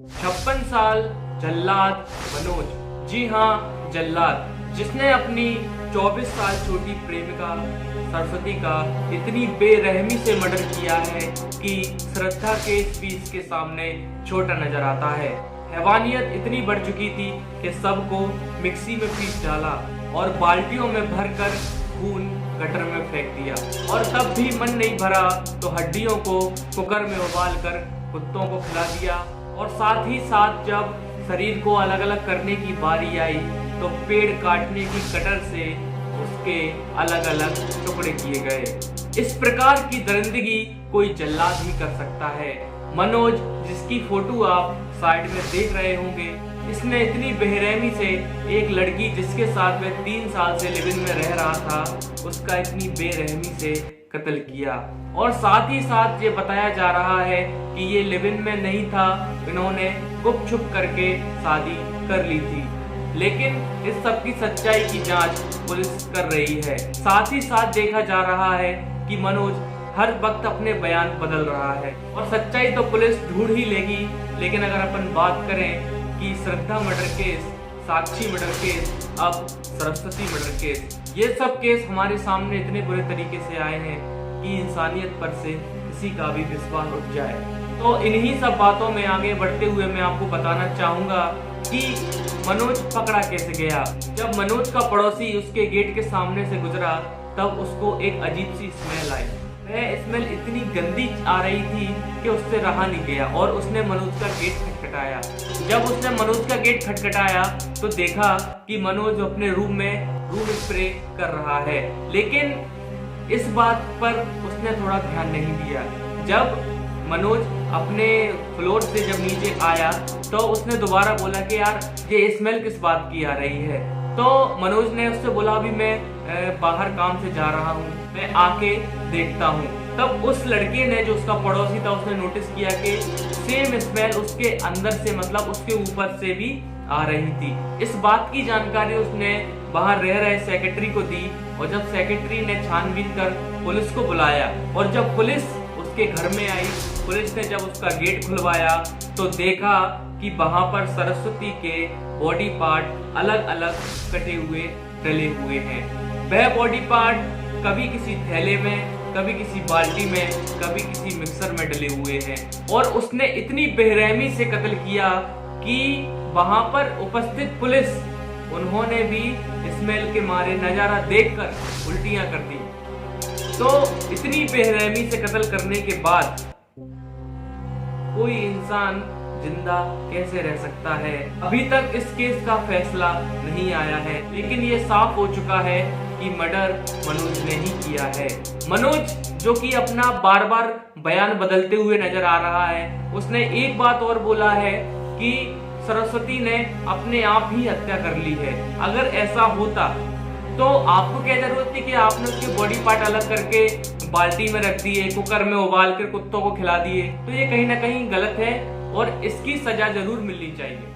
56 साल जल्लाद मनोज। जी हाँ, जल्लाद, जिसने अपनी 24 साल छोटी प्रेमिका सरस्वती का इतनी बेरहमी से मर्डर किया है कि श्रद्धा के पीस के सामने छोटा नजर आता है। हैवानियत इतनी बढ़ चुकी थी कि सबको मिक्सी में पीस डाला और बाल्टियों में भरकर खून गटर में फेंक दिया, और तब भी मन नहीं भरा तो हड्डियों को कुकर में उबाल कर कुत्तों को खिला दिया। और साथ ही साथ जब शरीर को अलग अलग करने की बारी आई तो पेड़ काटने की कटर से उसके अलग अलग टुकड़े किए गए। इस प्रकार की दरिंदगी कोई जल्लाद ही कर सकता है। मनोज, जिसकी फोटो आप साइड में देख रहे होंगे, इसने इतनी बेरहमी से एक लड़की जिसके साथ में 3 साल से लिव इन में रह रहा था, उसका इतनी बेरहमी से कत्ल किया। और साथ ही साथ ये बताया जा रहा है कि ये लिव इन में नहीं था, इन्होंने गुप छुप करके शादी कर ली थी। लेकिन इस सब की सच्चाई की जांच पुलिस कर रही है। साथ ही साथ देखा जा रहा है कि मनोज हर वक्त अपने बयान बदल रहा है, और सच्चाई तो पुलिस ढूंढ ही लेगी। लेकिन अगर अपन बात करें कि श्रद्धा मर्डर केस, साक्षी मर्डर केस, अब सरस्वती मर्डर केस, ये सब केस हमारे सामने इतने बुरे तरीके से आए हैं कि इंसानियत पर से किसी का भी विश्वास उठ जाए। तो इन्हीं सब बातों में आगे बढ़ते हुए मैं आपको बताना चाहूंगा कि मनोज पकड़ा कैसे गया। जब मनोज का पड़ोसी उसके गेट के सामने से गुजरा तब उसको एक अजीब सी स्मेल आई। वह स्मेल इतनी गंदी आ रही थी कि उससे रहा नहीं गया और उसने मनोज का गेट खटखटाया। जब उसने मनोज का गेट खटखटाया तो देखा कि मनोज अपने रूम में रूम स्प्रे कर रहा है, लेकिन इस बात पर उसने थोड़ा ध्यान नहीं दिया। जब मनोज अपने फ्लोर से जब नीचे आया तो उसने दोबारा बोला कि यार ये स्मेल किस बात की आ रही है। तो मनोज ने उससे बोला अभी मैं बाहर काम से जा रहा हूँ, मैं आके देखता हूँ। तब उस लड़के ने, जो उसका पड़ोसी था, उसने नोटिस किया कि सेम स्मेल उसके अंदर से, मतलब उसके ऊपर से भी आ रही थी। इस बात की जानकारी उसने बाहर रह रहे सेक्रेटरी को दी, और जब सेक्रेटरी ने छानबीन कर पुलिस को बुलाया, और जब पुलिस उसके घर में आई, पुलिस ने जब उसका गेट खुलवाया तो देखा कि वहां पर सरस्वती के बॉडी पार्ट अलग अलग कटे हुए डले हुए हैं। वह बॉडी पार्ट कभी किसी थैले में, कभी किसी बाल्टी में, कभी किसी मिक्सर में डले हुए हैं। और उसने इतनी बेरहमी से कत्ल किया कि वहां पर उपस्थित पुलिस, उन्होंने भी स्मेल के मारे नजारा देखकर उल्टियां कर दी। तो इतनी बेरहमी से कत्ल करने के बाद कोई इंसान जिंदा कैसे रह सकता है? अभी तक इस केस का फैसला नहीं आया है, लेकिन ये साफ हो चुका है कि मर्डर मनोज ने ही किया है। मनोज, जो कि अपना बार बार बयान बदलते हुए नजर आ रहा है, उसने एक बात और बोला है कि सरस्वती ने अपने आप ही हत्या कर ली है। अगर ऐसा होता तो आपको क्या जरूरत थी कि आपने उसके बॉडी पार्ट अलग करके बाल्टी में रख दिए, कुकर में उबाल कर कुत्तों को खिला दिए? तो ये कहीं ना कहीं गलत है और इसकी सजा जरूर मिलनी चाहिए।